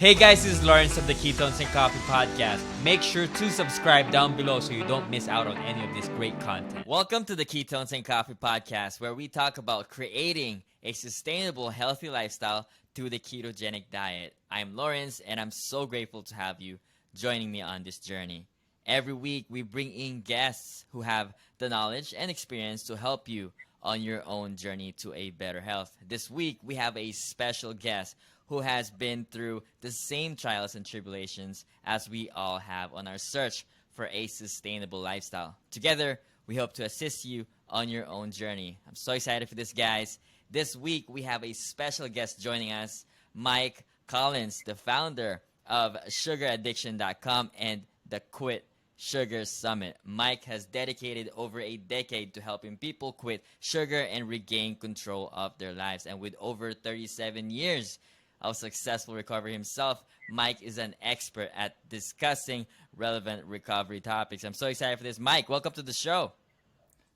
Hey guys, this is Lorenz of the Ketones and Coffee Podcast. Make sure to subscribe down below so you don't miss out on any of this great content. Welcome to the Ketones and Coffee Podcast, where we talk about creating a sustainable, healthy lifestyle through the ketogenic diet. I'm Lorenz, and I'm so grateful to have you joining me on this journey. Every week, we bring in guests who have the knowledge and experience to help you on your own journey to a better health. This week, we have a special guest who has been through the same trials and tribulations as we all have on our search for a sustainable lifestyle. Together, we hope to assist you on your own journey. I'm so excited for this, guys. This week, we have a special guest joining us, Mike Collins, the founder of sugaraddiction.com and the Quit Sugar Summit. Mike has dedicated over a decade to helping people quit sugar and regain control of their lives. And with over 37 years of successful recovery himself, Mike is an expert at discussing relevant recovery topics. I'm so excited for this. Mike, welcome to the show.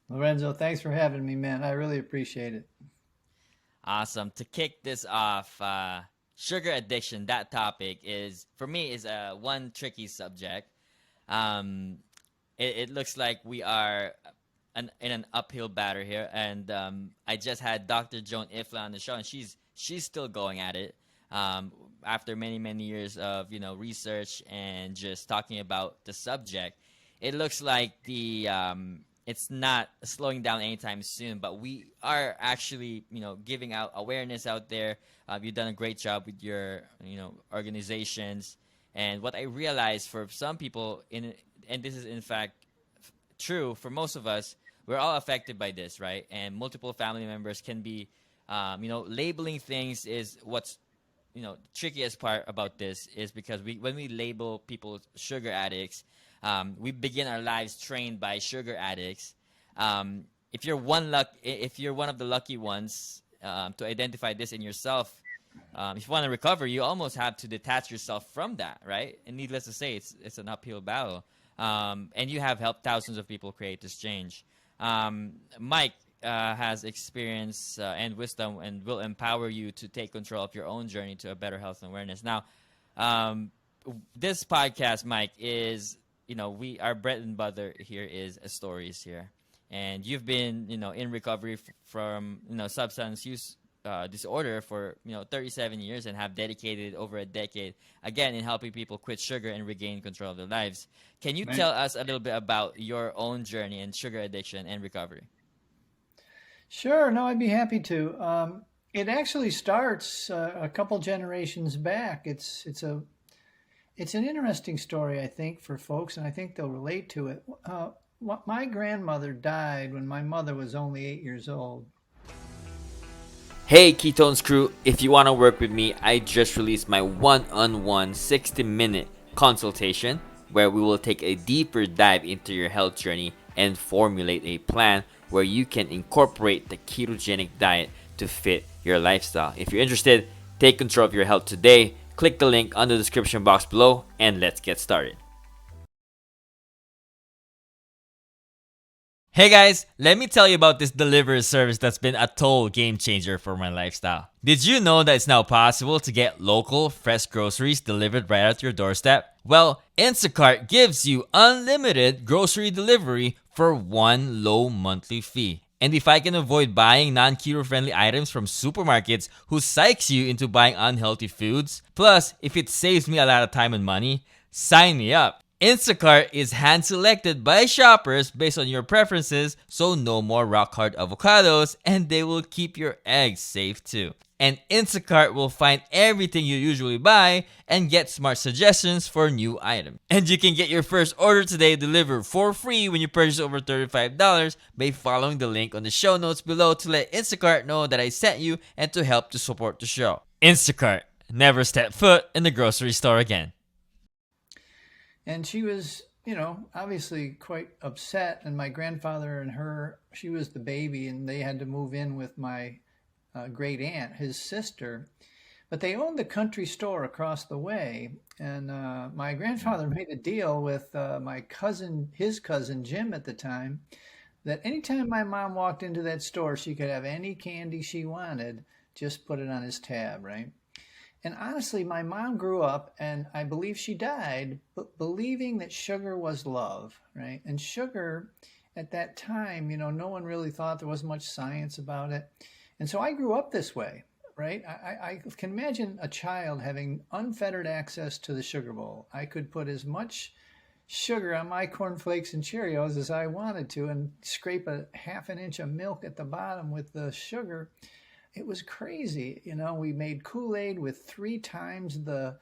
Lorenzo, thanks for having me, man. I really appreciate it. Awesome. To kick this off, sugar addiction, that topic is, for me, is one tricky subject. It looks like we are in an uphill battle here, and I just had Dr. Joan Ifla on the show, and she's still going at it. After many years of research and just talking about the subject, it looks like it's not slowing down anytime soon. But we are actually giving out awareness out there. You've done a great job with your organizations. And what I realized for some people, and this is in fact true for most of us, we're all affected by this, right? And multiple family members can be, labeling things is what's trickiest part about this is because when we label people sugar addicts, we begin our lives trained by sugar addicts. If you're one of the lucky ones to identify this in yourself, if you want to recover, you almost have to detach yourself from that, right? And needless to say, it's an uphill battle. And you have helped thousands of people create this change. Mike has experience and wisdom and will empower you to take control of your own journey to a better health and awareness. Now, this podcast, Mike, is, our bread and butter here is stories here. And you've been, in recovery from, substance use disorder for 37 years and have dedicated over a decade again in helping people quit sugar and regain control of their lives. Can you tell us a little bit about your own journey in sugar addiction and recovery? Sure, no, I'd be happy to. It actually starts a couple generations back. It's an interesting story, I think, for folks, and I think they'll relate to it. My grandmother died when my mother was only 8 years old. Hey Ketones crew, if you want to work with me, I just released my one-on-one 60-minute consultation where we will take a deeper dive into your health journey and formulate a plan where you can incorporate the ketogenic diet to fit your lifestyle. If you're interested, take control of your health today. Click the link on the description box below and let's get started. Hey guys, let me tell you about this delivery service that's been a total game changer for my lifestyle. Did you know that it's now possible to get local, fresh groceries delivered right at your doorstep? Well, Instacart gives you unlimited grocery delivery for one low monthly fee. And if I can avoid buying non-keto-friendly items from supermarkets who psychs you into buying unhealthy foods, plus if it saves me a lot of time and money, sign me up. Instacart is hand-selected by shoppers based on your preferences, so no more rock-hard avocados, and they will keep your eggs safe too. And Instacart will find everything you usually buy and get smart suggestions for new items. And you can get your first order today delivered for free when you purchase over $35 by following the link on the show notes below to let Instacart know that I sent you and to help to support the show. Instacart, never step foot in the grocery store again. And she was, obviously quite upset. And my grandfather and her, she was the baby, and they had to move in with my great aunt, his sister. But they owned the country store across the way. And my grandfather made a deal with his cousin Jim at the time, that anytime my mom walked into that store, she could have any candy she wanted, just put it on his tab, right? And honestly, my mom grew up, and I believe she died, but believing that sugar was love, right? And sugar at that time, no one really thought, there wasn't much science about it. And so I grew up this way, right? I can imagine a child having unfettered access to the sugar bowl. I could put as much sugar on my cornflakes and Cheerios as I wanted to and scrape a half an inch of milk at the bottom with the sugar. It was crazy. We made Kool-Aid with 3 times the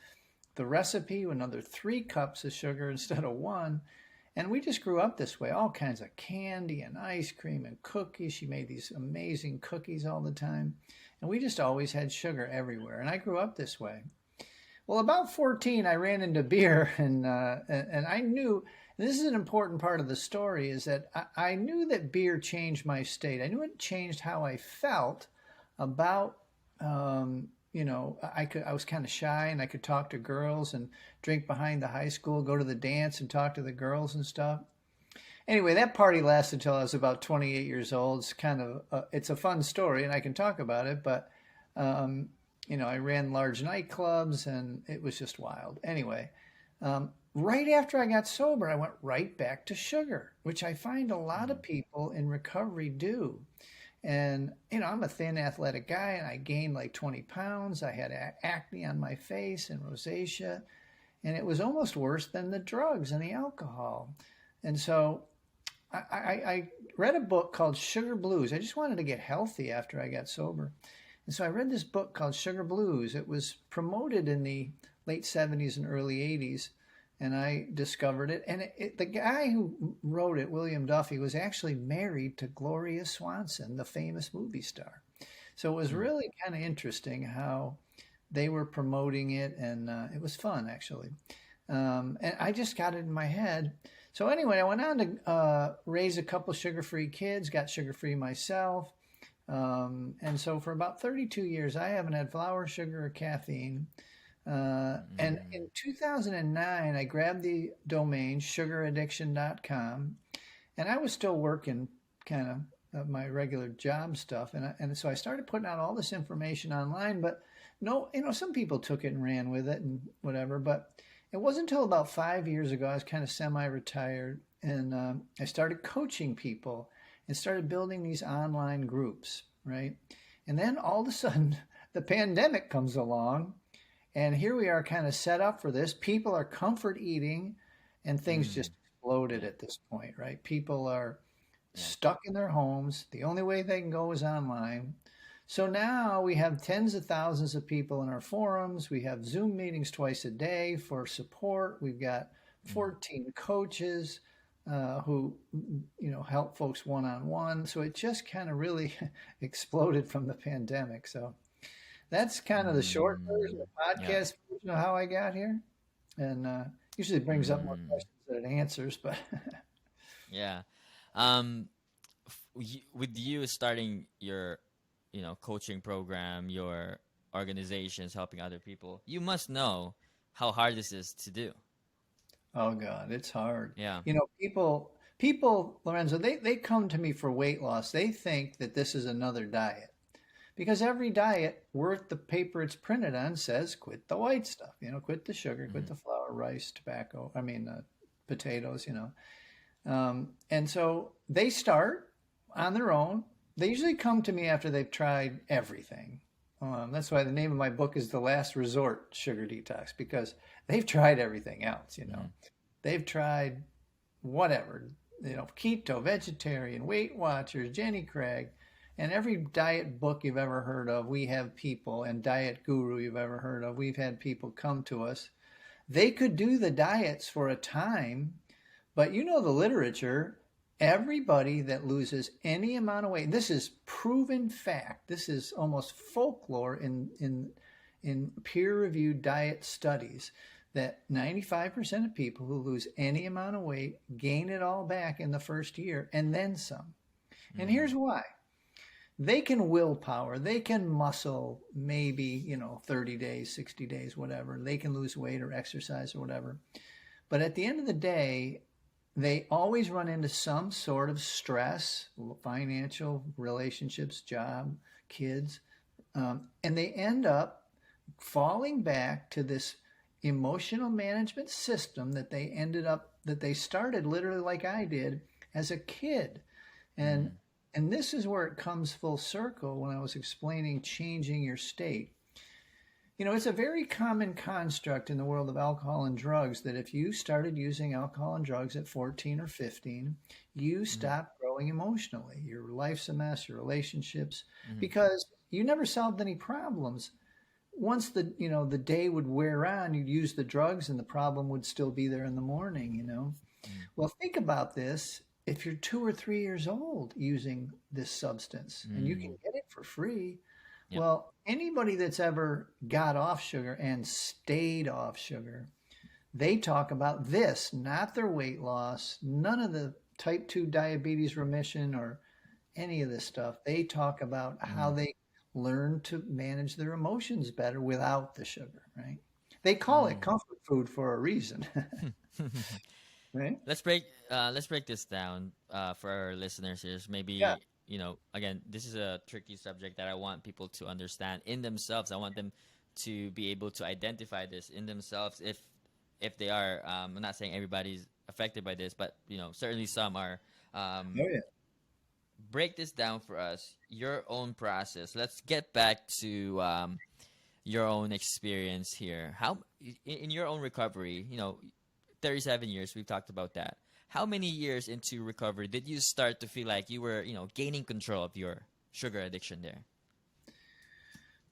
recipe, another 3 cups of sugar instead of 1. And we just grew up this way, all kinds of candy and ice cream and cookies. She made these amazing cookies all the time. And we just always had sugar everywhere. And I grew up this way. Well, about 14, I ran into beer, and I knew, and this is an important part of the story, is that I knew that beer changed my state. I knew it changed how I felt about, I was kind of shy, and I could talk to girls and drink behind the high school, go to the dance and talk to the girls and stuff. Anyway, that party lasted till I was about 28 years old. It's kind of, it's a fun story, and I can talk about it, but, I ran large nightclubs, and it was just wild. Anyway, right after I got sober, I went right back to sugar, which I find a lot of people in recovery do. And, I'm a thin, athletic guy, and I gained like 20 pounds. I had acne on my face and rosacea, and it was almost worse than the drugs and the alcohol. And so I read a book called Sugar Blues. I just wanted to get healthy after I got sober. And so I read this book called Sugar Blues. It was promoted in the late 70s and early 80s, and I discovered it. And the guy who wrote it, William Duffy, was actually married to Gloria Swanson, the famous movie star. So it was really kind of interesting how they were promoting it, and it was fun, actually. And I just got it in my head. So anyway, I went on to raise a couple sugar-free kids, got sugar-free myself. And so for about 32 years, I haven't had flour, sugar, or caffeine. And in 2009, I grabbed the domain sugaraddiction.com, and I was still working kind of my regular job stuff. And so I started putting out all this information online, but no, some people took it and ran with it and whatever. But it wasn't until about 5 years ago, I was kind of semi-retired, and I started coaching people and started building these online groups, right? And then all of a sudden, the pandemic comes along, and here we are kind of set up for this. People are comfort eating, and things just exploded at this point, right? People are stuck in their homes. The only way they can go is online. So now we have tens of thousands of people in our forums. We have Zoom meetings twice a day for support. We've got 14 coaches who help folks one-on-one. So it just kind of really exploded from the pandemic. So that's kind of the short version, the podcast version of how I got here. And usually it brings up more questions than it answers, but Yeah. With you starting your, coaching program, your organizations helping other people, you must know how hard this is to do. oh God, it's hard. Yeah. People, Lorenzo, they come to me for weight loss. They think that this is another diet because every diet worth the paper it's printed on says quit the white stuff, quit the sugar, quit the flour, rice, tobacco, potatoes, and so they start on their own. They usually come to me after they've tried everything. That's why the name of my book is The Last Resort Sugar Detox, because they've tried everything else, They've tried whatever, keto, vegetarian, Weight Watchers, Jenny Craig, and every diet book you've ever heard of, we have people, and diet guru you've ever heard of, we've had people come to us. They could do the diets for a time, but the literature, everybody that loses any amount of weight, this is proven fact, this is almost folklore in peer-reviewed diet studies, that 95% of people who lose any amount of weight gain it all back in the first year and then some. And here's why. They can willpower, they can muscle maybe, 30 days, 60 days, whatever. They can lose weight or exercise or whatever. But at the end of the day, they always run into some sort of stress, financial, relationships, job, kids, and they end up falling back to this emotional management system that they started literally like I did as a kid. And Mm. and this is where it comes full circle when I was explaining changing your state. It's a very common construct in the world of alcohol and drugs that if you started using alcohol and drugs at 14 or 15, you Mm. stop growing emotionally. Your life's a mess, your relationships, Mm. because you never solved any problems. Once the day would wear on, you'd use the drugs and the problem would still be there in the morning. Mm. Well, think about this. If you're 2 or 3 years old using this substance and you can Mm. get it for free, Yep. well, anybody that's ever got off sugar and stayed off sugar, they talk about this, not their weight loss, none of the type 2 diabetes remission or any of this stuff. They talk about how Mm. they learn to manage their emotions better without the sugar, right? They call it Mm. comfort food for a reason, right? Let's break this down for our listeners here. Yeah. Maybe, again, this is a tricky subject that I want people to understand in themselves. I want them to be able to identify this in themselves if they are. I'm not saying everybody's affected by this, but certainly some are. Oh Um, yeah. Break this down for us. Your own process. Let's get back to your own experience here. How in your own recovery, 37 years, we've talked about that. How many years into recovery did you start to feel like you were, gaining control of your sugar addiction there?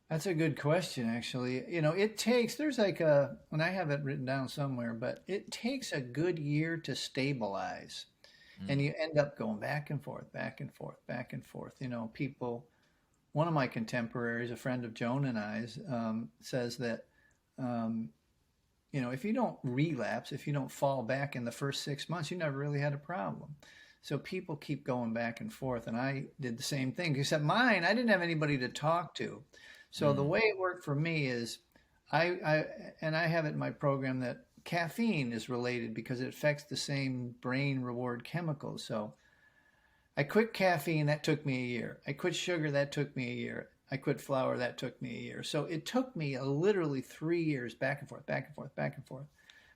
That's a good question, actually. there's like and I have it written down somewhere, but it takes a good year to stabilize. And Mm. you end up going back and forth, back and forth, back and forth. One of my contemporaries, a friend of Joan and I's, says that, um, if you don't relapse, if you don't fall back in the first 6 months, you never really had a problem. So people keep going back and forth. And I did the same thing, except mine, I didn't have anybody to talk to. So the Mm. way it worked for me is I and I have it in my program that caffeine is related because it affects the same brain reward chemicals. So I quit caffeine, that took me a year. I quit sugar, that took me a year. I quit flour, that took me a year. So it took me literally 3 years back and forth, back and forth, back and forth.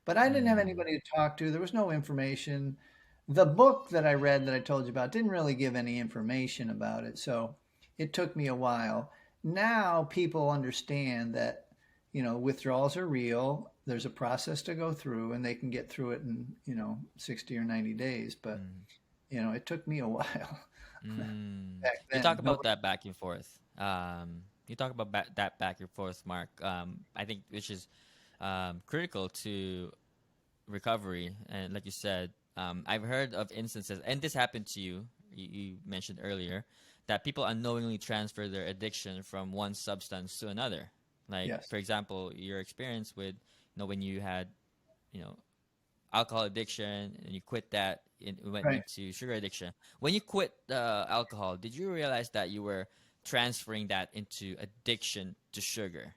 But I didn't have Mm. anybody to talk to. There was no information. The book that I read that I told you about didn't really give any information about it. So it took me a while. Now people understand that, withdrawals are real. There's a process to go through and they can get through it in, 60 or 90 days. But Mm. it took me a while Mm. back You then. talk about Nobody, that back and forth. You talk about that back and forth, Mark. I think which is critical to recovery. And like you said, I've heard of instances, and this happened to you. You mentioned earlier that people unknowingly transfer their addiction from one substance to another. Like, yes, for example, your experience with, when you had, you know, alcohol addiction and you quit that and went right. into sugar addiction. When you quit alcohol, did you realize that you were transferring that into addiction to sugar?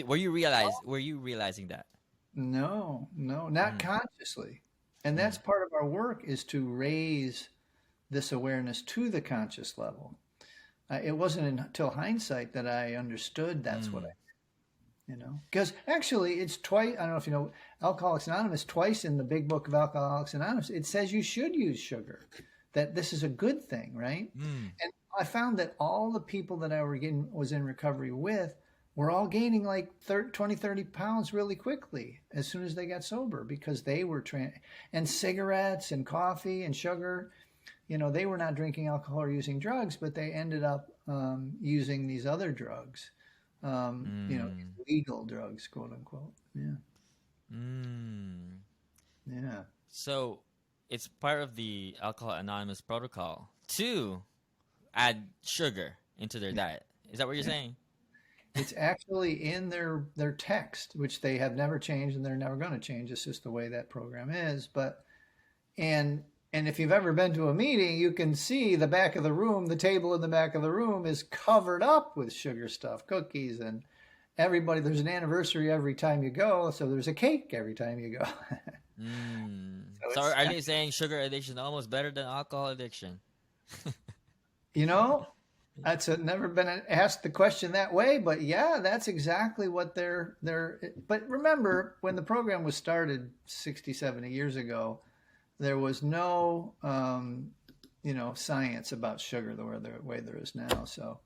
Were you realizing that? No, no, not Mm. consciously. And that's Mm. part of our work is to raise this awareness to the conscious level. It wasn't until hindsight that I understood that's what Mm. because actually it's twice. I don't know if you know Alcoholics Anonymous, twice in the big book of Alcoholics Anonymous, it says you should use sugar, that this is a good thing, right? Mm. And I found that all the people that was in recovery with were all gaining like 30, 20, 30 pounds really quickly as soon as they got sober because they were and cigarettes and coffee and sugar, they were not drinking alcohol or using drugs, but they ended up using these other drugs, Mm. legal drugs, quote unquote. Yeah. Mm. Yeah. So it's part of the Alcohol Anonymous protocol to add sugar into their Yeah. diet. Is that what you're Yeah. saying? It's actually in their text, which they have never changed and they're never going to change. It's just the way that program is. But and and if you've ever been to a meeting, you can see the back of the room, the table in the back of the room is covered up with sugar stuff, cookies, and everybody. There's an anniversary every time you go, so there's a cake every time you go. Mm. So So it's are they saying sugar addiction is almost better than alcohol addiction? you know Never been asked the question that way, but yeah, that's exactly what they're. But remember, when the program was started 60, 70 years ago, there was no, science about sugar the way there is now. So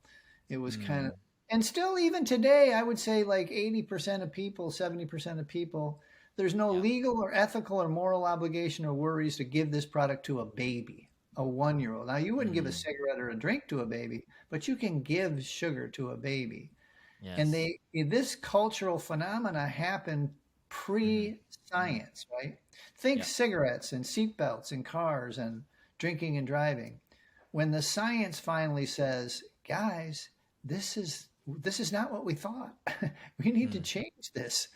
it was kind of, Mm, and still even today, I would say like 80% of people, 70% of people, there's no yeah. legal or ethical or moral obligation or worries to give this product to a baby, a 1-year-old. Now, you wouldn't give a Mm, cigarette or a drink to a baby, but you can give sugar to a baby. And yes. this cultural phenomena happened Mm, mm, pre-science, right? Think yep. cigarettes and seatbelts and cars and drinking and driving. When the science finally says, guys, this is not what we thought. We need to Mm, change this.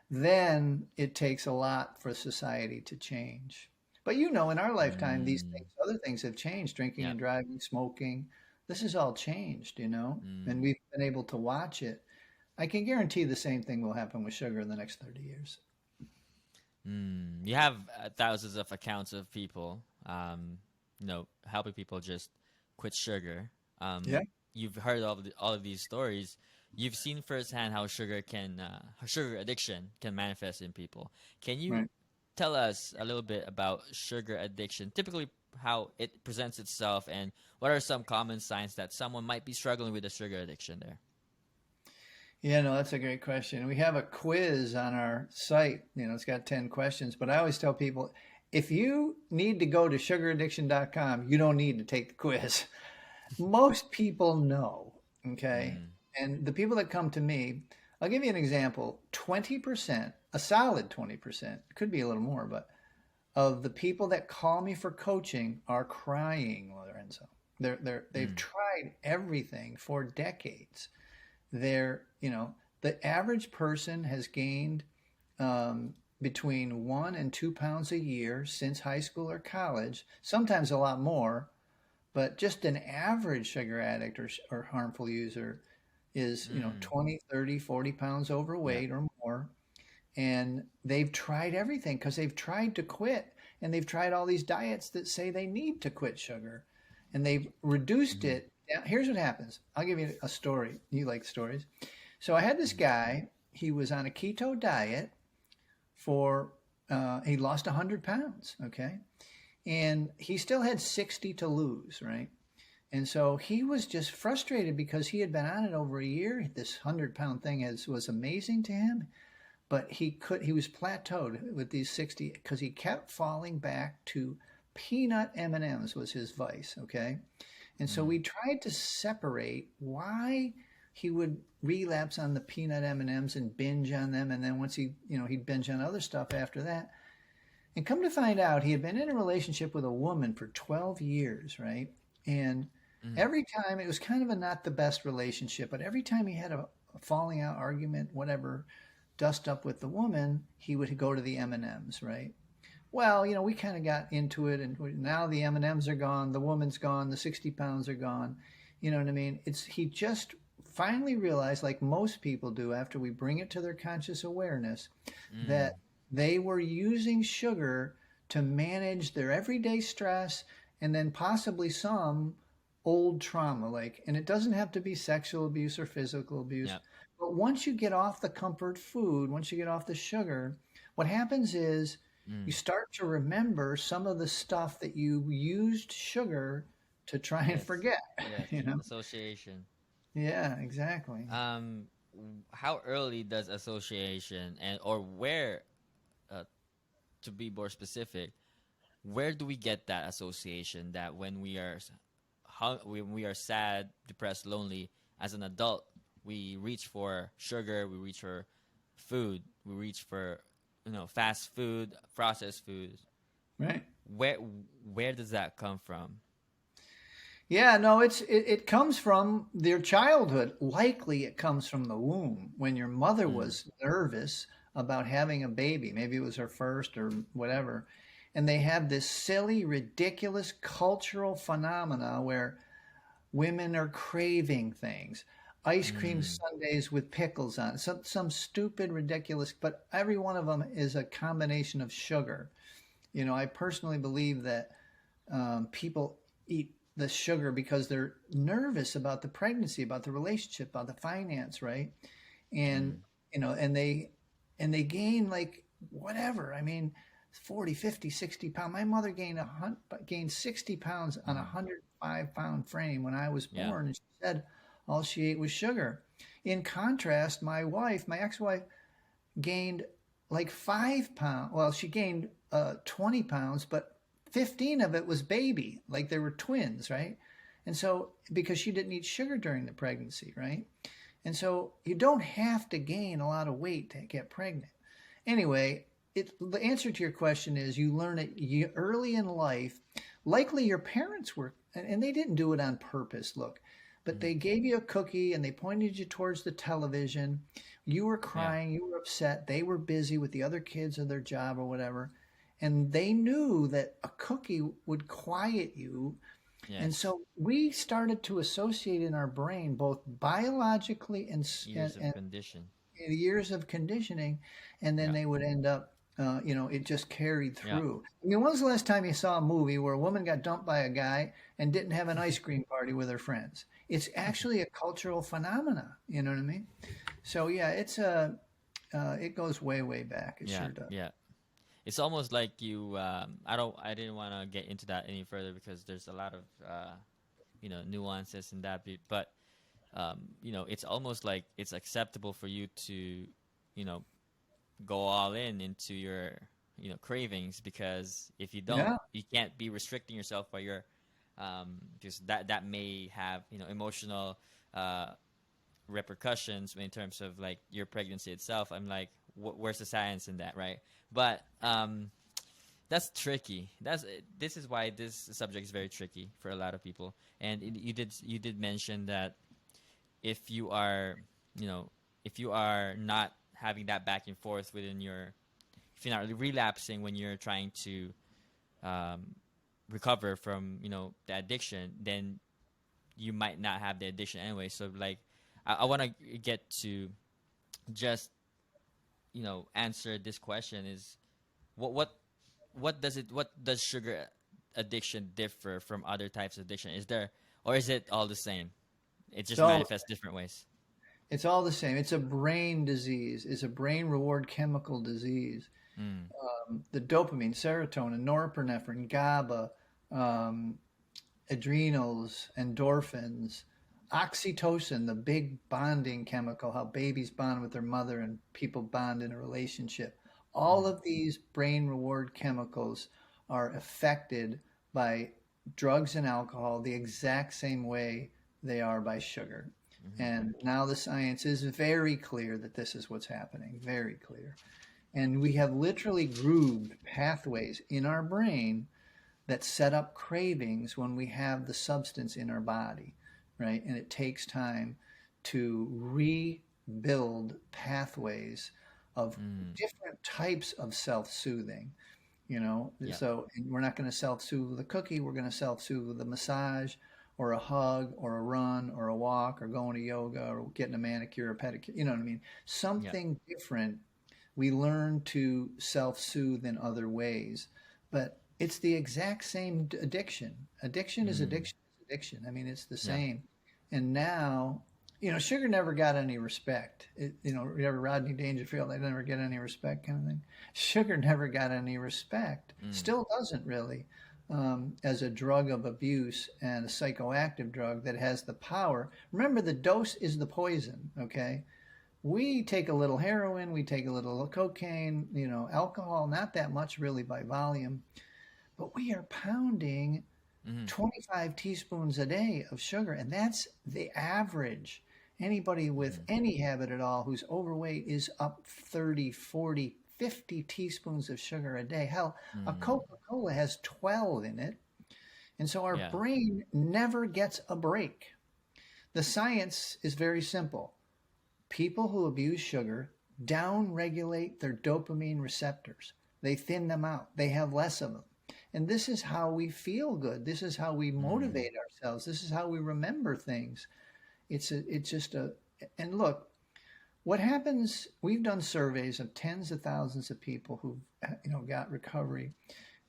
Then it takes a lot for society to change. But in our lifetime, these mm, other things have changed: drinking yep. and driving, smoking. This has all changed, and Mm, we've been able to watch it. I can guarantee the same thing will happen with sugar in the next 30 years. You have thousands of accounts of people, helping people just quit sugar. Yeah, You've heard all of these stories. You've seen firsthand how sugar addiction can manifest in people. Can you right. tell us a little bit about sugar addiction, typically how it presents itself, and what are some common signs that someone might be struggling with a sugar addiction there? Yeah, no, that's a great question. We have a quiz on our site. It's got 10 questions, but I always tell people if you need to go to sugaraddiction.com, you don't need to take the quiz. Most people know, okay? Mm, And the people that come to me, I'll give you an example. 20%, a solid 20%, could be a little more, but of the people that call me for coaching are crying, Lorenzo. They've mm, tried everything for decades. The average person has gained between 1 and 2 pounds a year since high school or college, sometimes a lot more, but just an average sugar addict or harmful user is, mm, 20, 30, 40 pounds yep. overweight or more. And they've tried everything because they've tried to quit, and they've tried all these diets that say they need to quit sugar, and they've reduced Mm-hmm, it. Now, here's what happens. I'll give you a story. You like stories. So I had this mm-hmm, guy. He was on a keto diet he lost 100 pounds. Okay. And he still had 60 to lose. Right. And so he was just frustrated because he had been on it over a year. This 100-pound thing was amazing to him, but he was plateaued with these 60 because he kept falling back to peanut M&Ms was his vice. Okay. And so mm, we tried to separate why he would relapse on the peanut M&Ms and binge on them, and then once he'd binge on other stuff after that. And come to find out, he had been in a relationship with a woman for 12 years, right? And mm, every time it was kind of a not the best relationship, but every time he had a falling out argument, whatever, dust up with the woman, he would go to the M&Ms, right? Well, we kind of got into it, and now the M&Ms are gone, the woman's gone, the 60 pounds are gone. You know what I mean? He just finally realized, like most people do after we bring it to their conscious awareness, mm, that they were using sugar to manage their everyday stress and then possibly some old trauma. And it doesn't have to be sexual abuse or physical abuse. yep. But once you get off the comfort food, once you get off the sugar, what happens is you Mm, start to remember some of the stuff that you used sugar to try and yes. forget, Yes. you know? Association. Yeah, exactly. Um, how early does association or where, uh, to be more specific, where do we get that association that when when we are sad, depressed, lonely as an adult, we reach for sugar, we reach for food, we reach for fast food, processed food. Right. Where where does that come from? Yeah, no, it comes from their childhood. Likely it comes from the womb when your mother Mm, was nervous about having a baby. Maybe it was her first or whatever. And they have this silly, ridiculous cultural phenomena where women are craving things. Ice cream mm, sundaes with pickles on it. Some stupid, ridiculous, but every one of them is a combination of sugar. I personally believe that people eat the sugar because they're nervous about the pregnancy, about the relationship, about the finance, right? And Mm. and they gain like whatever. I mean, 40, 50, 60 pounds. My mother gained 60 pounds on a Mm. 105-pound frame when I was Yeah. born, and she said all she ate was sugar. In contrast, my wife, my ex-wife, gained like 5 pounds. Well, she gained 20 pounds, but 15 of it was baby, like they were twins, right? And so, because she didn't eat sugar during the pregnancy, right? And so, you don't have to gain a lot of weight to get pregnant. Anyway, the answer to your question is you learn it early in life. Likely your parents were, and they didn't do it on purpose, look, but Mm. they gave you a cookie and they pointed you towards the television. You were Yeah. crying, you were upset, they were busy with the other kids or their job or whatever. And they knew that a cookie would quiet you. And Yes. so we started to associate in our brain, both biologically Years of condition. years of conditioning, and then Yeah. they would end up, it just carried Yeah. through. I mean, when's the last time you saw a movie where a woman got dumped by a guy and didn't have an ice cream party with her friends? It's actually a cultural phenomena. You know what I mean? So yeah, it goes way, way back. It Yeah. sure does. Yeah. It's almost like you. I didn't want to get into that any further because there's a lot of nuances in that bit. But it's almost like it's acceptable for you to, you know, go all in into your cravings, because if you don't, Yeah, you can't be restricting yourself by your because that may have emotional uh repercussions in terms of like your pregnancy itself. I'm like, where's the science in that, right? But that's tricky. This is why this subject is very tricky for a lot of people. And you did mention that if you are you know if you are not having that back and forth within your if you're not relapsing when you're trying to um, recover from the addiction, then you might not have the addiction anyway. So like, I want to get to just answer this question: is what what what does sugar addiction differ from other types of addiction? Is there, or is it all the same? It it's just all manifests different ways. it's all the same. It's a brain disease. It's a brain reward chemical disease. Mm. The dopamine, serotonin, norepinephrine, GABA, um, adrenals, endorphins, oxytocin, the big bonding chemical, how babies bond with their mother and people bond in a relationship. All Mm. of these brain reward chemicals are affected by drugs and alcohol the exact same way they are by sugar. Mm-hmm. And now the science is very clear that this is what's happening, very clear. And we have literally grooved pathways in our brain that set up cravings when we have the substance in our body, right? And it takes time to rebuild pathways of Mm. different types of self-soothing, you know. Yeah. So we're not going to self-soothe with a cookie, we're going to self-soothe with a massage or a hug or a run or a walk or going to yoga or getting a manicure or pedicure, you know what I mean? Yeah. Something different. We learn to self-soothe in other ways, but it's the exact same addiction. Addiction is Mm. addiction is addiction. I mean, it's the Yeah. same. And now, sugar never got any respect. You ever Rodney Dangerfield, they never get any respect kind of thing. Sugar never got any respect. Mm. Still doesn't really, as a drug of abuse and a psychoactive drug that has the power. Remember, the dose is the poison, okay? We take a little heroin, we take a little cocaine, alcohol, not that much really by volume, but we are pounding Mm-hmm. 25 teaspoons a day of sugar, and that's the average. Anybody with Mm-hmm. any habit at all who's overweight is up 30, 40, 50 teaspoons of sugar a day. Hell, a Mm. Coca Cola has 12 in it. And so our Yeah. brain never gets a break. The science is very simple. People who abuse sugar downregulate their dopamine receptors. They thin them out. They have less of them. And this is how we feel good. This is how we Mm. motivate ourselves. This is how we remember things. It's just a, and look, what happens, we've done surveys of tens of thousands of people who've got recovery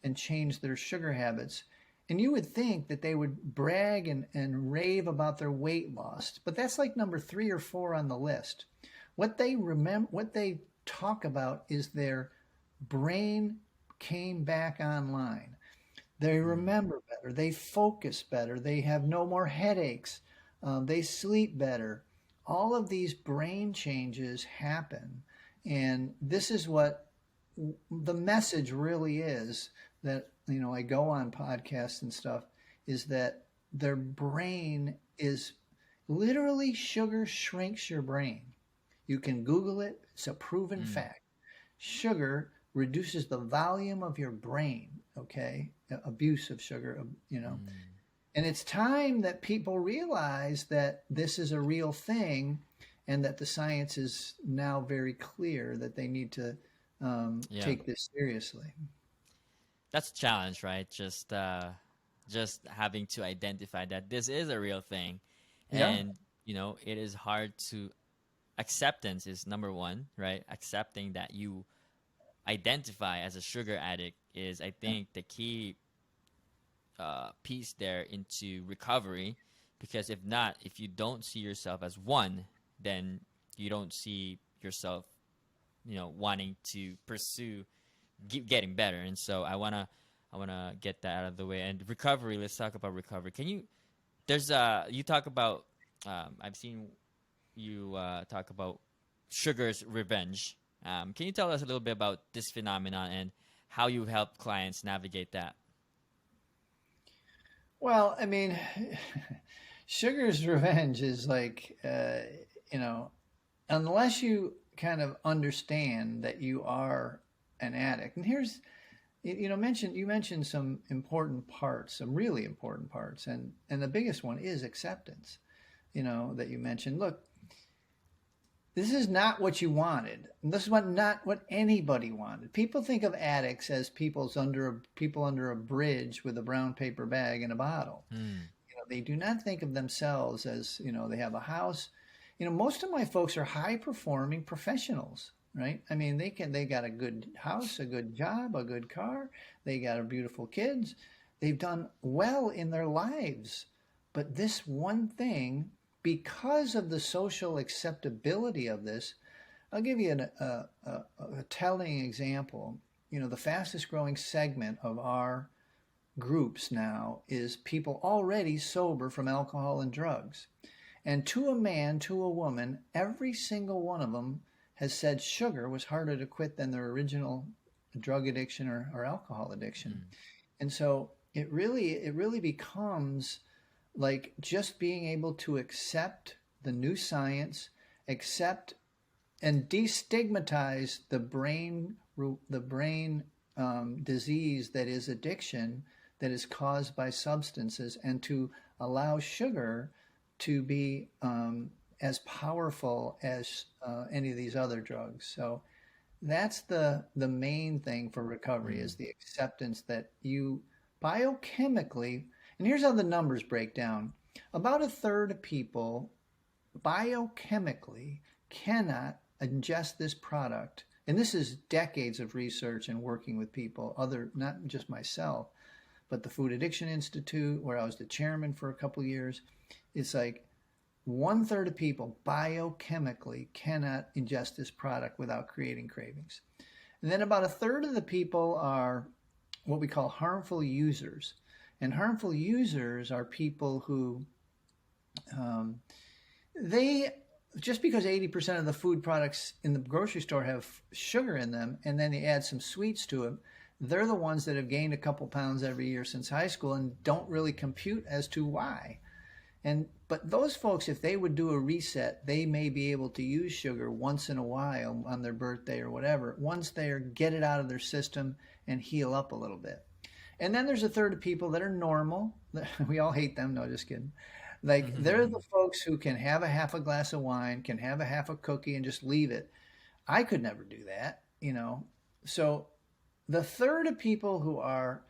and changed their sugar habits. And you would think that they would brag and rave about their weight loss, but that's like number 3 or 4 on the list. What they talk about is their brain came back online. They Mm. remember better. They focus better. They have no more headaches. They sleep better. All of these brain changes happen. And this is what the message really is that, I go on podcasts and stuff, is that their brain is literally sugar shrinks your brain. You can Google it, it's a proven Mm. fact. Sugar reduces the volume of your brain, okay? Abuse of sugar, Mm. And it's time that people realize that this is a real thing and that the science is now very clear that they need to Yeah. take this seriously. That's a challenge, right? Just having to identify that this is a real thing, Yeah. and it is hard to acceptance is number one, right? Accepting that you identify as a sugar addict is, I Yeah. think, the key piece there into recovery. Because if not, if you don't see yourself as one, then you don't see yourself, wanting to pursue keep getting better. And so I wanna get that out of the way. And recovery. Let's talk about recovery. Can you? There's you talk about. I've seen you talk about sugar's revenge. Can you tell us a little bit about this phenomenon and how you help clients navigate that? Well, I mean, sugar's revenge is like, you know, unless you kind of understand that you are an addict. And here's, you mentioned some important parts, some really important parts, and the biggest one is acceptance. That you mentioned. Look, this is not what you wanted. This is not what anybody wanted. People think of addicts as people under a bridge with a brown paper bag and a bottle. Mm. They do not think of themselves as, they have a house. Most of my folks are high performing professionals, right? I mean, they got a good house, a good job, a good car. They got a beautiful kids. They've done well in their lives. But this one thing, because of the social acceptability of this, I'll give you a telling example. The fastest growing segment of our groups now is people already sober from alcohol and drugs. And to a man, to a woman, every single one of them has said sugar was harder to quit than their original drug addiction or alcohol addiction. Mm. And so it really becomes like just being able to accept the new science, accept and destigmatize the brain disease that is addiction, that is caused by substances, and to allow sugar to be as powerful as any of these other drugs. So that's the main thing for recovery, Mm. is the acceptance that you biochemically, and here's how the numbers break down. About a third of people biochemically cannot ingest this product. And this is decades of research and working with people, not just myself, but the Food Addiction Institute, where I was the chairman for a couple of years. It's like 1/3 of people biochemically cannot ingest this product without creating cravings. And then about a third of the people are what we call harmful users. And harmful users are people who um, they just because 80% of the food products in the grocery store have sugar in them and then they add some sweets to them, they're the ones that have gained a couple pounds every year since high school and don't really compute as to why. But those folks, if they would do a reset, they may be able to use sugar once in a while on their birthday or whatever, once they get it out of their system and heal up a little bit. And then there's a third of people that are normal. We all hate them. No, just kidding. Like they're the folks who can have a half a glass of wine, can have a half a cookie and just leave it. I could never do that. So the third of people who are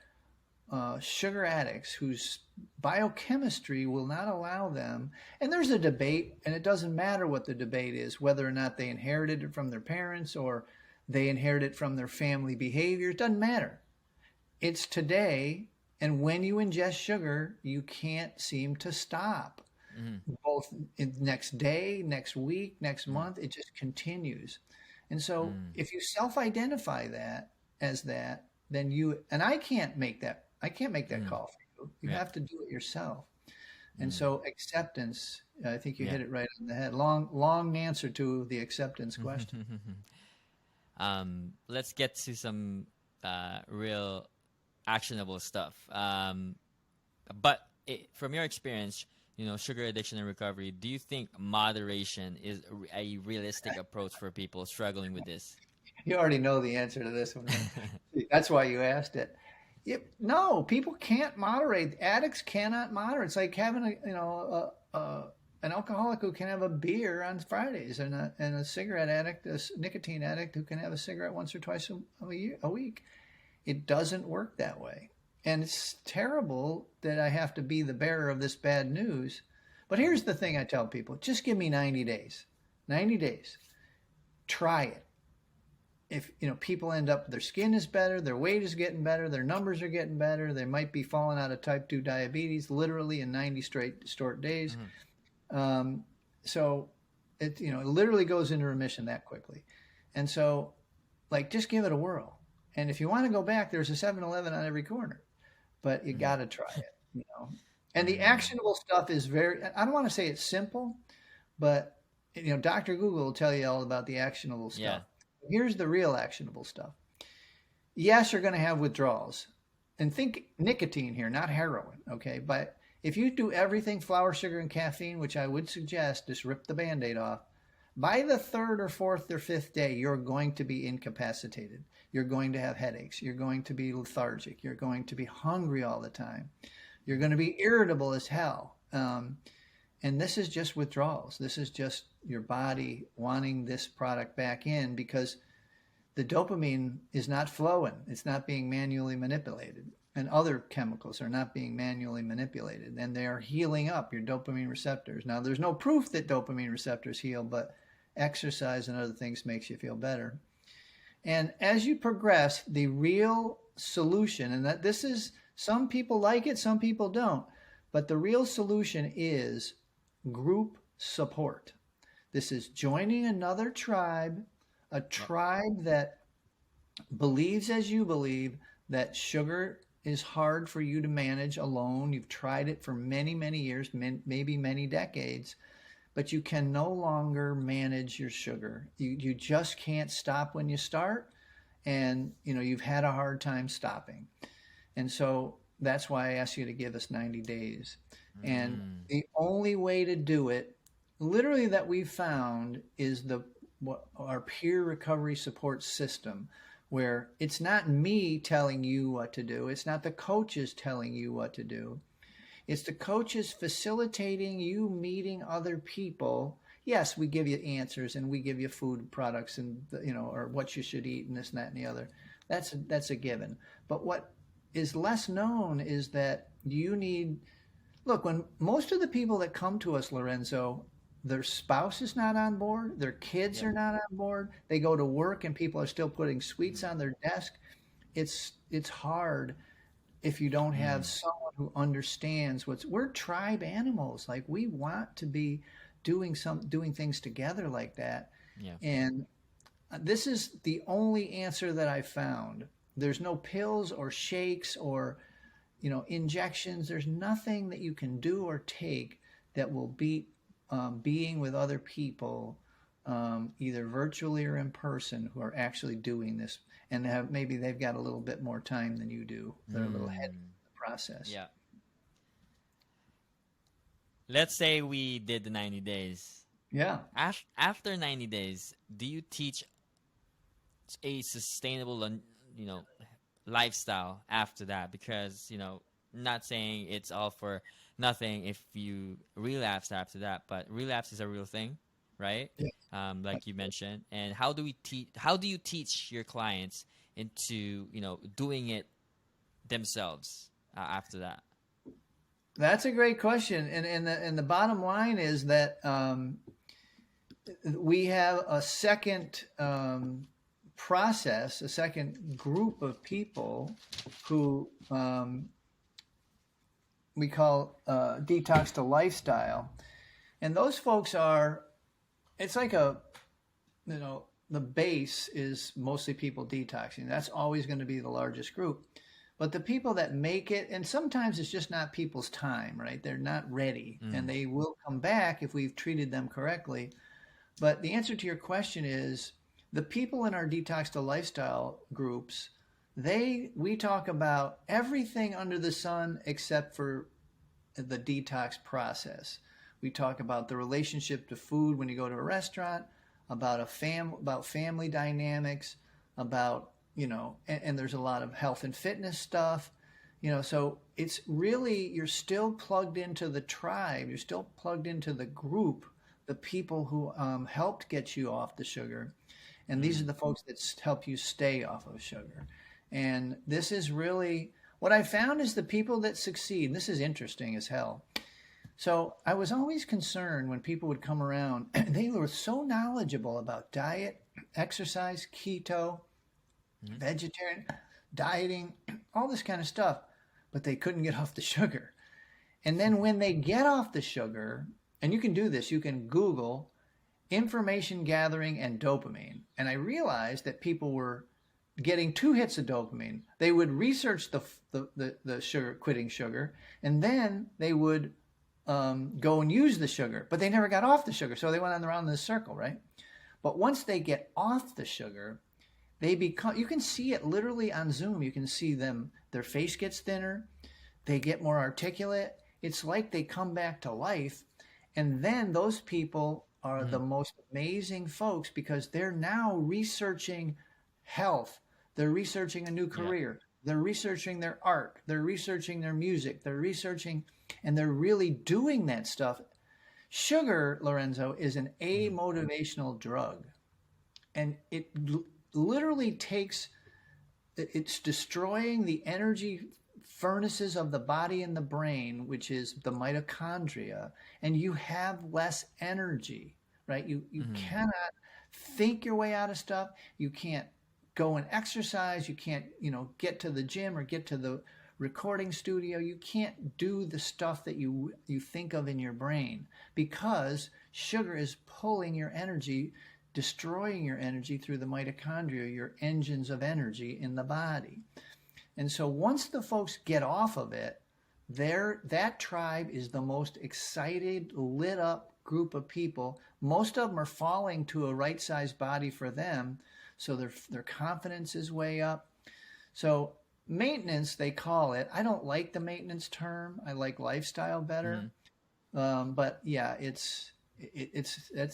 sugar addicts whose biochemistry will not allow them. And there's a debate, and it doesn't matter what the debate is, whether or not they inherited it from their parents or they inherited it from their family behavior. It doesn't matter. It's today, And when you ingest sugar, you can't seem to stop. Mm-hmm. Both next day, next week, next month, it just continues. And so Mm-hmm. if you self-identify that as that, then and I can't make that. I can't make that Mm-hmm. call for you. You Yeah. have to do it yourself. And Mm. so acceptance, I think you Yeah. hit it right on the head. Long answer to the acceptance question. Let's get to some real actionable stuff. But from your experience, sugar addiction and recovery, do you think moderation is a realistic approach for people struggling with this? You already know the answer to this one, right? That's why you asked it. No, people can't moderate. Addicts cannot moderate. It's like having an alcoholic who can have a beer on Fridays, and a cigarette addict, a nicotine addict who can have a cigarette once or twice a week. It doesn't work that way, and it's terrible that I have to be the bearer of this bad news. But here's the thing: I tell people, just give me 90 days. 90 days. Try it. If people end up, their skin is better, their weight is getting better, their numbers are getting better, they might be falling out of type 2 diabetes literally in 90 short days. Mm-hmm. So it literally goes into remission that quickly. And so, like, just give it a whirl. And if you want to go back, there's a 7-Eleven on every corner, but you got to try it. And the Mm-hmm. actionable stuff is I don't want to say it's simple, but Dr. Google will tell you all about the actionable Yeah. stuff. Here's the real actionable stuff. Yes, you're going to have withdrawals. And think nicotine here, not heroin, okay? But if you do everything flour, sugar, and caffeine, which I would suggest, just rip the Band-Aid off, by the third or fourth or fifth day, you're going to be incapacitated. You're going to have headaches. You're going to be lethargic. You're going to be hungry all the time. You're going to be irritable as hell. And this is just withdrawals. This is just your body wanting this product back in because the dopamine is not flowing. It's not being manually manipulated. And other chemicals are not being manually manipulated. And they are healing up your dopamine receptors. Now, there's no proof that dopamine receptors heal, but exercise and other things makes you feel better. And as you progress, the real solution, and that this is, some people like it, some people don't, but the real solution is group support. This is joining another tribe, a tribe that believes as you believe that sugar is hard for you to manage alone. You've tried it for many, many years, maybe many decades, but you can no longer manage your sugar. You just can't stop when you start, and you've had a hard time stopping. And so that's why I asked you to give us 90 days. And Mm. the only way to do it, literally, that we've found is our peer recovery support system, where it's not me telling you what to do. It's not the coaches telling you what to do. It's the coaches facilitating you meeting other people. Yes, we give you answers and we give you food products and or what you should eat and this and that and the other. That's a given. But what is less known is that you need. Look, when most of the people that come to us, Lorenzo, their spouse is not on board, their kids Yep. are not on board, they go to work and people are still putting sweets on their desk. It's hard if you don't have Mm. someone who understands we're tribe animals. Like, we want to be doing things together like that. Yeah. And this is the only answer that I found. There's no pills or shakes or injections. There's nothing that you can do or take that will beat being with other people, either virtually or in person, who are actually doing this and maybe they've got a little bit more time than you do. They're a little ahead in Mm. the process. Yeah. Let's say we did the 90 days. Yeah. After 90 days, do you teach a sustainable, you know, lifestyle after that? Because, not saying it's all for nothing if you relapse after that, but relapse is a real thing, right? Yeah. Like you mentioned. And how do you teach your clients into, doing it themselves after that? That's a great question. And the bottom line is that we have a second process, a second group of people who we call detox to lifestyle. And those folks are, it's like the base is mostly people detoxing. That's always going to be the largest group. But the people that make it, and sometimes it's just not people's time, right? They're not ready, and Mm. they will come back if we've treated them correctly. But the answer to your question is the people in our detox to lifestyle groups, we talk about everything under the sun except for the detox process. We talk about the relationship to food when you go to a restaurant, about about family dynamics, about and there's a lot of health and fitness stuff. So it's really, you're still plugged into the tribe, you're still plugged into the group, the people who helped get you off the sugar, and these are Mm. the folks that help you stay off of sugar. And this is really what I found is the people that succeed. And this is interesting as hell. So I was always concerned when people would come around, they were so knowledgeable about diet, exercise, keto, Mm. vegetarian, dieting, all this kind of stuff, but they couldn't get off the sugar. And then when they get off the sugar, and you can do this, you can Google information gathering and dopamine. And I realized that people were getting two hits of dopamine. They would research the sugar, quitting sugar, and then they would go and use the sugar, but they never got off the sugar. So they went on around this circle, right? But once they get off the sugar, they become, you can see it literally on Zoom. You can see them, their face gets thinner, they get more articulate. It's like they come back to life. And then those people are the Mm. most amazing folks because they're now researching health. They're researching a new Yeah. career. They're researching their art. They're researching their music. They're researching, and they're really doing that stuff. Sugar, Lorenzo, is an Mm. amotivational drug. And it literally it's destroying the energy furnaces of the body and the brain, which is the mitochondria, and you have less energy, right? You Mm. cannot think your way out of stuff. You can't go and exercise. You can't, get to the gym or get to the recording studio. You can't do the stuff that you think of in your brain because sugar is pulling your energy, destroying your energy through the mitochondria, your engines of energy in the body. And so once the folks get off of it, that tribe is the most excited, lit up group of people. Most of them are falling to a right sized body for them. So their confidence is way up. So maintenance, they call it. I don't like the maintenance term. I like lifestyle better. Mm. But yeah, that's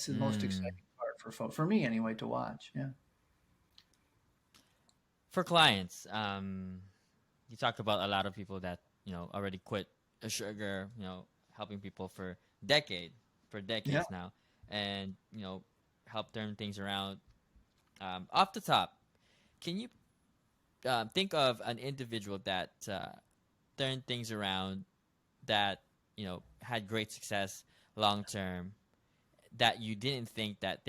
the most Mm. exciting part for folks, for me anyway, to watch. Yeah. For clients, you talked about a lot of people that already quit sugar. Helping people for Yeah. decades now, and help turn things around. Off the top, can you think of an individual that turned things around, that had great success long term, that you didn't think that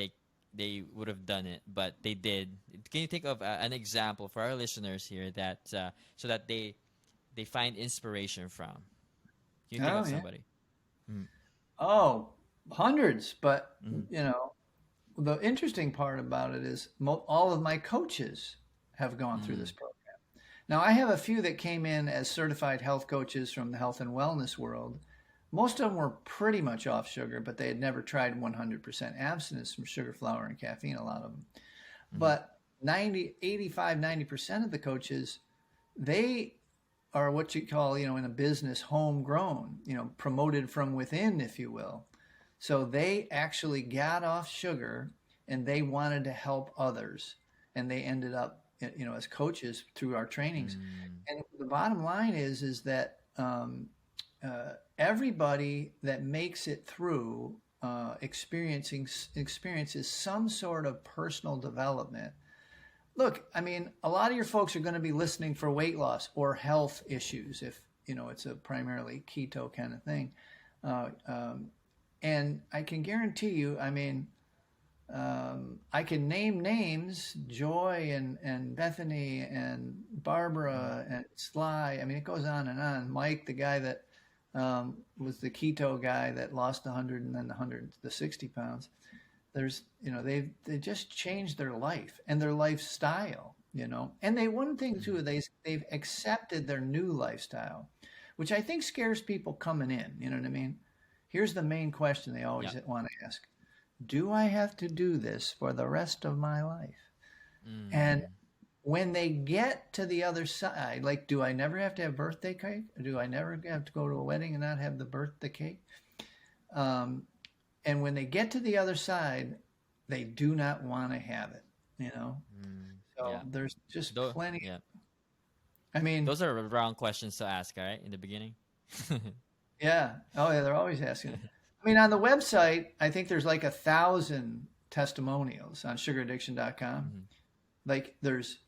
they would have done it, but they did? Can you think of an example for our listeners here, that so that they find inspiration from? Can you think Oh of yeah. somebody? Mm. Oh, hundreds. But Mm. the interesting part about it is all of my coaches have gone through this Mm. program. Now, I have a few that came in as certified health coaches from the health and wellness world. Most of them were pretty much off sugar, but they had never tried 100% abstinence from sugar, flour, and caffeine, a lot of them. Mm. But 90% of the coaches, they are what you call, in a business, homegrown, promoted from within, if you will. So they actually got off sugar and they wanted to help others. And they ended up, as coaches through our trainings. Mm. And the bottom line is that everybody that makes it through experiences some sort of personal development. Look, I mean, a lot of your folks are going to be listening for weight loss or health issues if it's a primarily keto kind of thing. Uh, um, and I can guarantee you, I mean, I can name names, Joy and Bethany and Mm. Barbara and Sly. I mean, it goes on and on. Mike, the guy that was the keto guy that lost 100 and then the 60 pounds. There's, they just changed their life and their lifestyle, and one thing Mm. too, they've accepted their new lifestyle, which I think scares people coming in. You know what I mean? Here's the main question they always Yep. want to ask: do I have to do this for the rest of my life? And Mm. when they get to the other side, like, do I never have to have birthday cake? Or do I never have to go to a wedding and not have the birthday cake? Um, and when they get to the other side, they do not want to have it, you know? Mm. So Yeah. there's just Though. plenty. Yeah. I mean, Those are wrong questions to ask, all right, in the beginning. yeah. Oh, yeah, they're always asking. I mean, on the website, I think there's like 1,000 testimonials on sugaraddiction.com. Mhm. Like, there's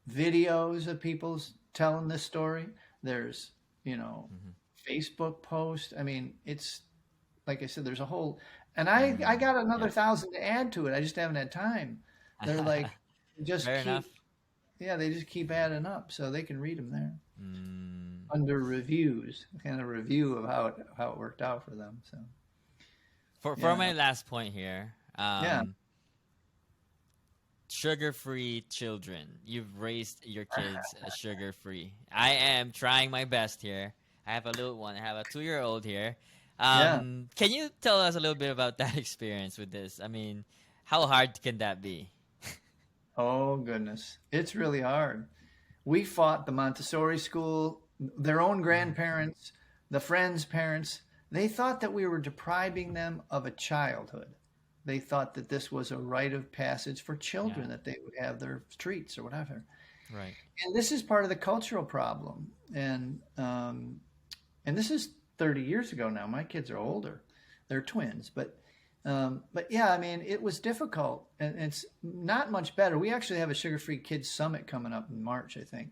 videos of people telling this story. There's, you know, Mhm. Facebook posts. I mean, it's like I said, there's a whole, and I Mm. got another Yep. 1,000 to add to it. I just haven't had time. They're like, just Fair enough. keep, yeah, they just keep adding up, so they can read them there Mm. under reviews, kind of review of how it worked out for them. So For yeah, my last point here, yeah, sugar-free children. You've raised your kids sugar-free. I am trying my best here. I have a little one. I have a 2-year-old here. yeah. Can you tell us a little bit about that experience with this? I mean, how hard can that be? Oh goodness, it's really hard. We fought the Montessori school, their own Mhm. grandparents, the friends' parents. They thought that we were depriving them of a childhood. They thought that this was a rite of passage for Yeah. children, that they would have their treats or whatever. Right. And this is part of the cultural problem. And this is 30 years ago now. My kids are older; they're twins, but yeah, I mean, it was difficult, and it's not much better. We actually have a sugar-free kids summit coming up in March, I think,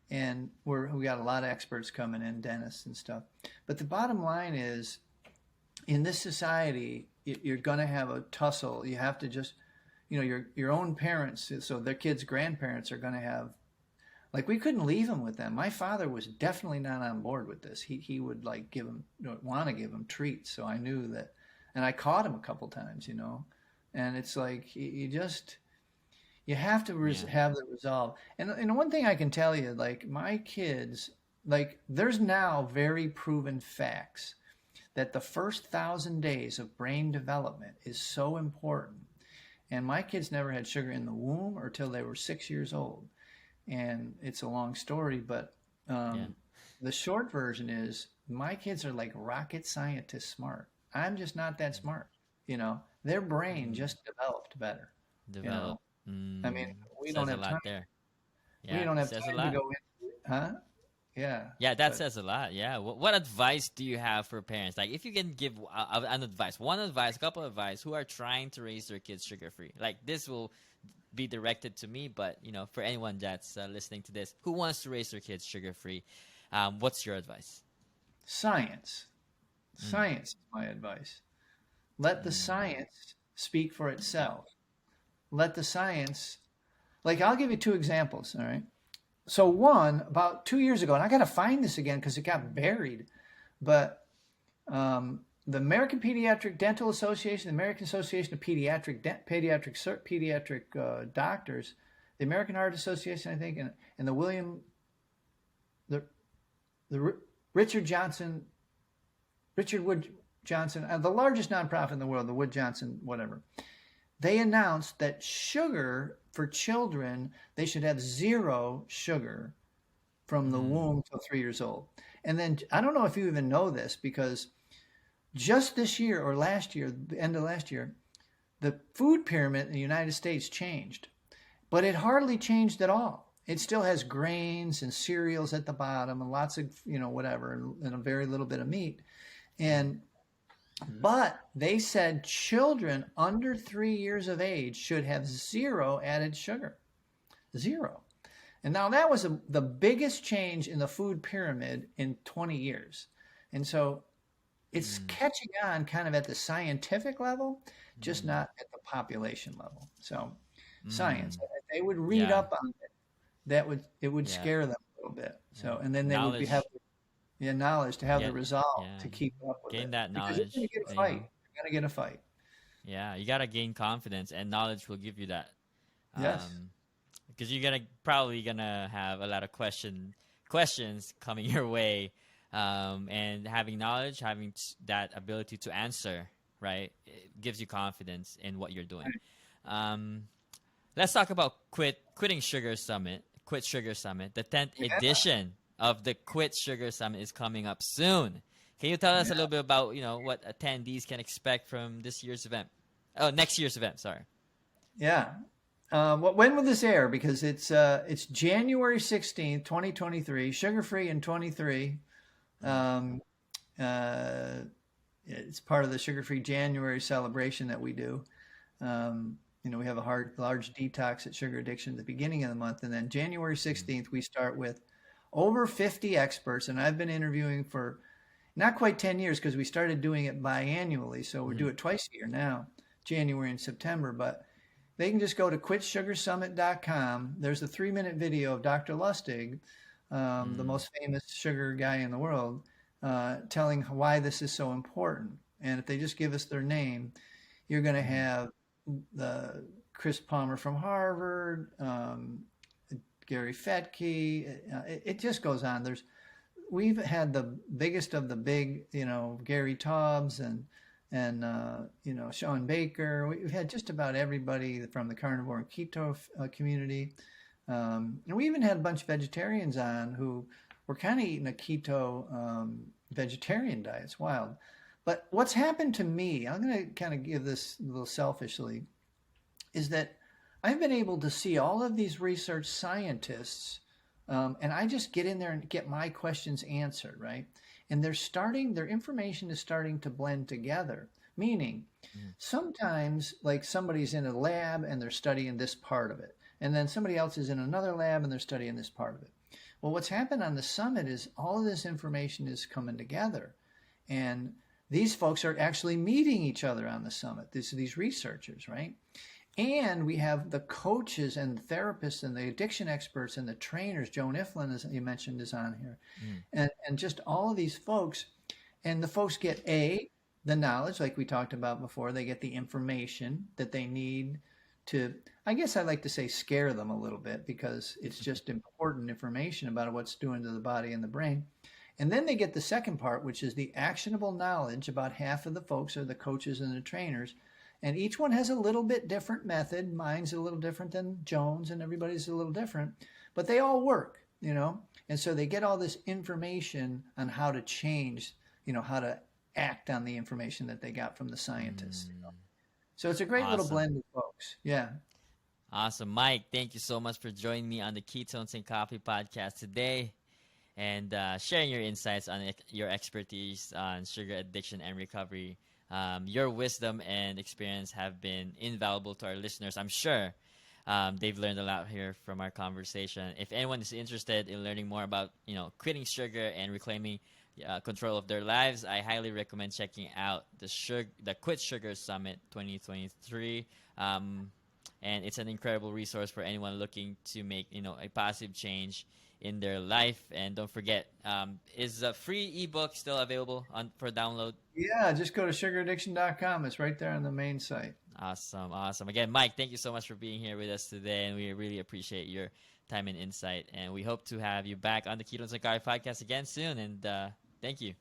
and we got a lot of experts coming in, dentists and stuff. But the bottom line is, in this society, you're going to have a tussle. You have to just, your own parents, so their kids' grandparents are going to have, like, we couldn't leave them with them. My father was definitely not on board with this. He would like give them, want to give them treats. So I knew that, and I caught him a couple times, and it's like you just you have to Yeah. have the resolve. And one thing I can tell you, like, my kids, like, there's now very proven facts that the first 1,000 days of brain development is so important. And my kids never had sugar in the womb or till they were 6 years old. And it's a long story, but Yeah. um, the short version is my kids are like rocket scientist smart. I'm just not that smart. Their brain Mm. just developed better. You Develop. know, I mean, we don't Says a have time. lot there. We Yeah. don't have Says a time to lot. go into it, huh? Yeah, Yeah, that but says a lot. Yeah. What advice do you have for parents? Like, if you can give an advice, one advice, a couple of advice, who are trying to raise their kids sugar free. Like, this will be directed to me, but for anyone that's listening to this, who wants to raise their kids sugar free, what's your advice? science, Mm, science is my advice. Let the mm, science speak for yep. itself. Let the science, like, I'll give you two examples. All right. So one about 2 years ago, and I got to find this again because it got buried. But the American Pediatric Dental Association, the American Association of Pediatric Doctors, the American Heart Association, I think, and the the the Richard Johnson, Richard Wood Johnson, the largest nonprofit in the world, the Wood Johnson, whatever. They announced that sugar for children, they should have zero sugar from the Mm, womb till 3 years old. And then I don't know if you even know this, because just this year or last year, the end of last year, the food pyramid in the United States changed, but it hardly changed at all. It still has grains and cereals at the bottom and lots of, whatever, and a very little bit of meat. And but they said children under 3 years of age should have zero added sugar. Zero. And now that was the biggest change in the food pyramid in 20 years. And so it's mm, catching on kind of at the scientific level, just mm, not at the population level. So science, mm. if they would read Yeah. up on it, it would Yeah. scare them a little bit. Yeah. So, and then they would be have Knowledge. yeah, knowledge to have the Get resolve yeah, to keep up with gain it that because you're going to knowledge. get a You fight. know, You're going to get a fight. yeah, you gotta gain confidence, and knowledge will give you that. Yes. Um, because you're gonna probably gonna have a lot of questions coming your way, and having knowledge, having that ability to answer, right, it gives you confidence in what you're doing. Um, let's talk about quitting sugar summit. Quit Sugar Summit. The 10th Yeah. edition of the Quit Sugar Summit is coming up soon. Can you tell us a Yeah. little bit about what attendees can expect from this year's event? Oh, next year's event. Sorry. Yeah. When will this air? Because it's January 16th, 2023, sugar free in 23. Mm, Um, uh, it's part of the sugar free January celebration that we do. We have a large detox at sugar addiction at the beginning of the month. And then January mm, 16th, we start with over 50 experts. And I've been interviewing for not quite 10 years because we started doing it biannually. So we do mm, it twice a year now, January and September. But they can just go to quitsugarsummit.com. There's a 3-minute video of Dr. Lustig, the mm, most famous sugar guy in the world, telling why this is so important. And if they just give us their name, you're going to mm, have the Chris Palmer from Harvard, Gary Fettke. It just goes on. We've had the biggest of the big, Gary Taubes and Sean Baker. We've had just about everybody from the carnivore and keto community. And we even had a bunch of vegetarians on who were kind of eating a keto vegetarian diet. It's wild. But what's happened to me, I'm going to kind of give this a little selfishly, is that I've been able to see all of these research scientists, and I just get in there and get my questions answered, right? And their information is starting to blend together, meaning mm, sometimes like somebody's in a lab and they're studying this part of it, and then somebody else is in another lab and they're studying this part of it. Well, what's happened on the summit is all of this information is coming together, and these folks are actually meeting each other on the summit. These researchers, right? And we have the coaches and the therapists and the addiction experts and the trainers. Joan Iflin, as you mentioned, is on here. mm, And just all of these folks. And the folks get the knowledge, like we talked about before. They get the information that they need to, I guess I like to say, scare them a little bit because it's just important information about what's doing to the body and the brain. And then they get the second part, which is the actionable knowledge. About half of the folks are the coaches and the trainers. And each one has a little bit different method. Mine's a little different than Joan's, and everybody's a little different, but they all work. And so they get all this information on how to change, how to act on the information that they got from the scientists. mm. So it's a great little Awesome. blend of folks. Yeah. Awesome. Mike, thank you so much for joining me on the Ketones and Coffee podcast today and sharing your insights on your expertise on sugar addiction and recovery. Your wisdom and experience have been invaluable to our listeners. I'm sure they've learned a lot here from our conversation. If anyone is interested in learning more about quitting sugar and reclaiming control of their lives, I highly recommend checking out the Quit Sugar Summit 2023. And it's an incredible resource for anyone looking to make a positive change in their life. And don't forget, is a free ebook still available for download? Yeah. Just go to sugaraddiction.com. It's right there on the main site. Awesome, awesome. Again, Mike, thank you so much for being here with us today, and we really appreciate your time and insight. And we hope to have you back on the Ketones and Coffee podcast again soon. And thank you.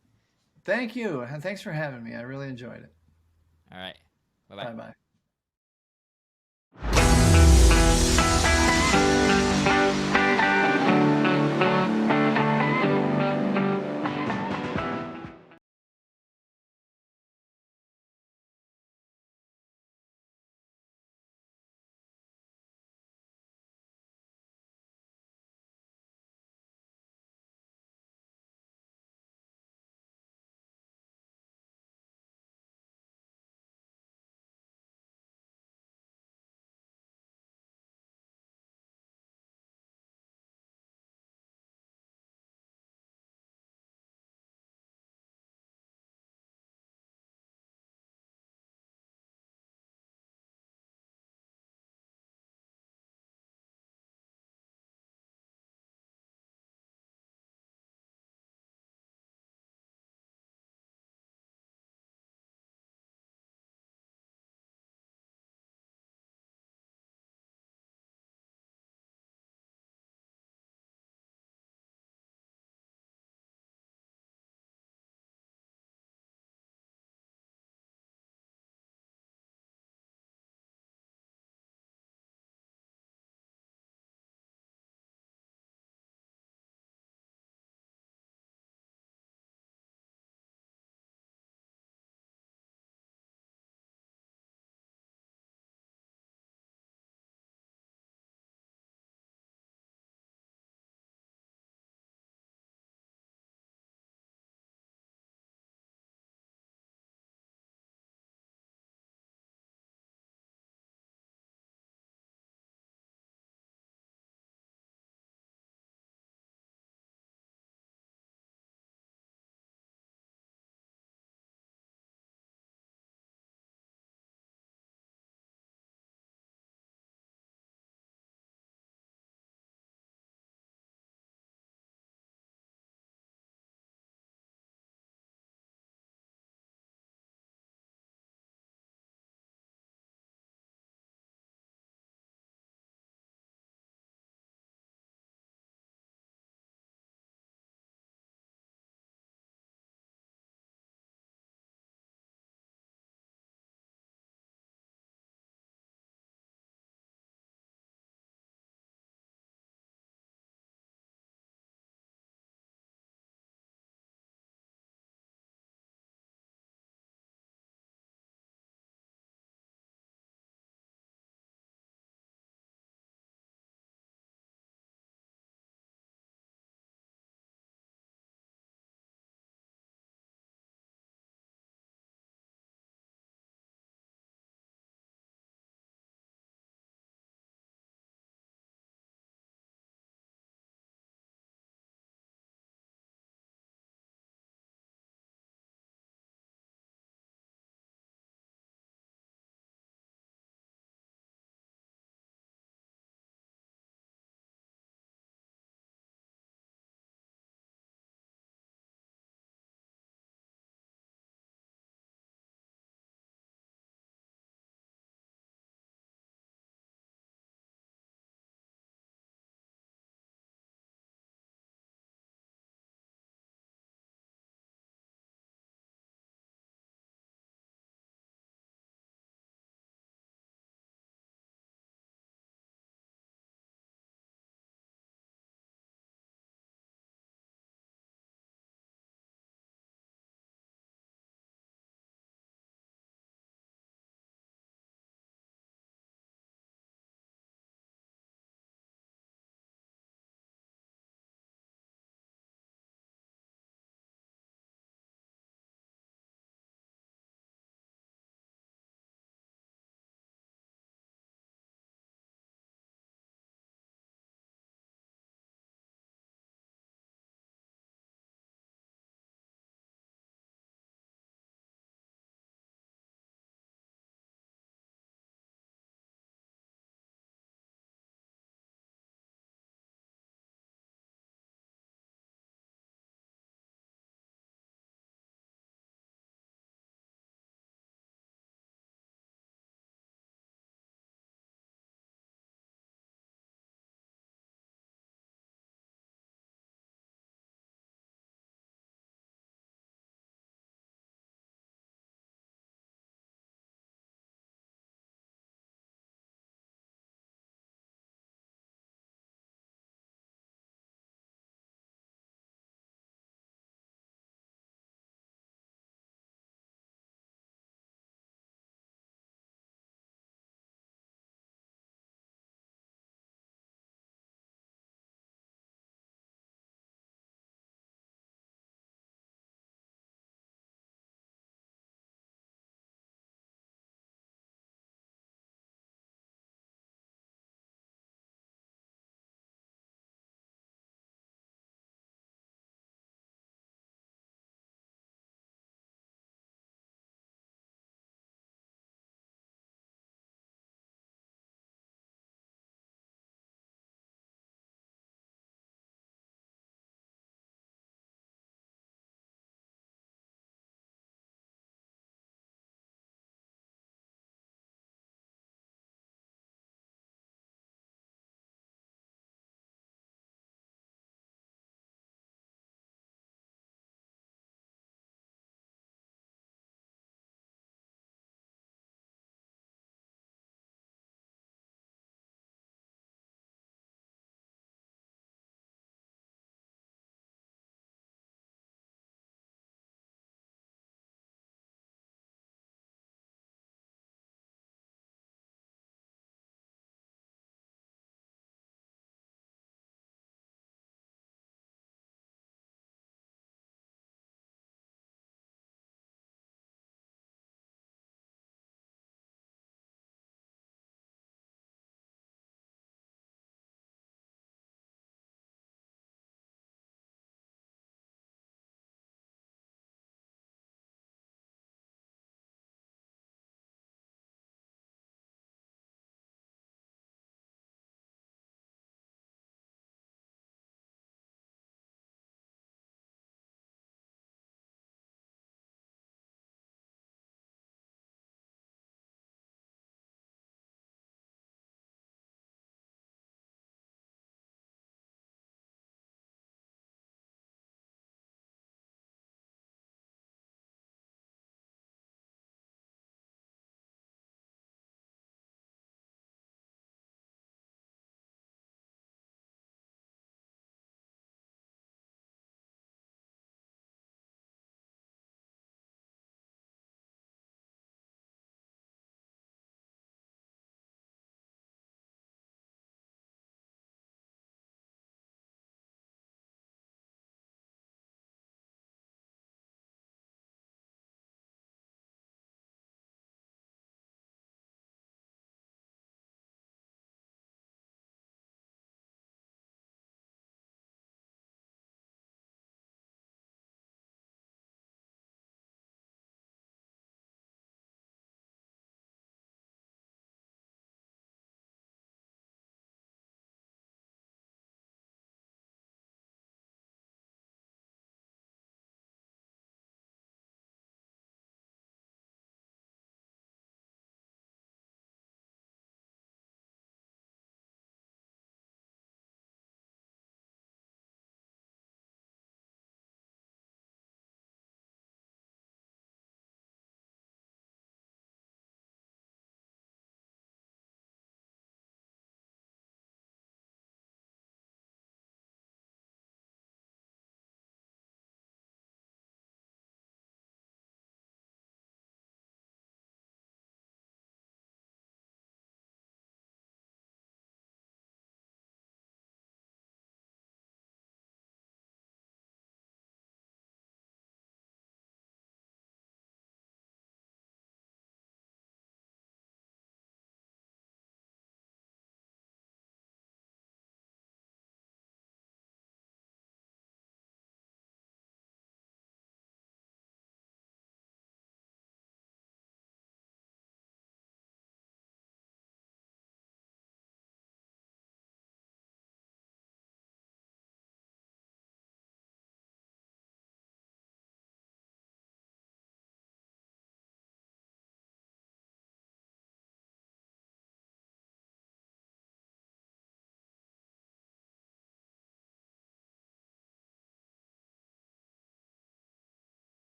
Thank you. And thanks for having me. I really enjoyed it. All right, bye bye. Bye bye.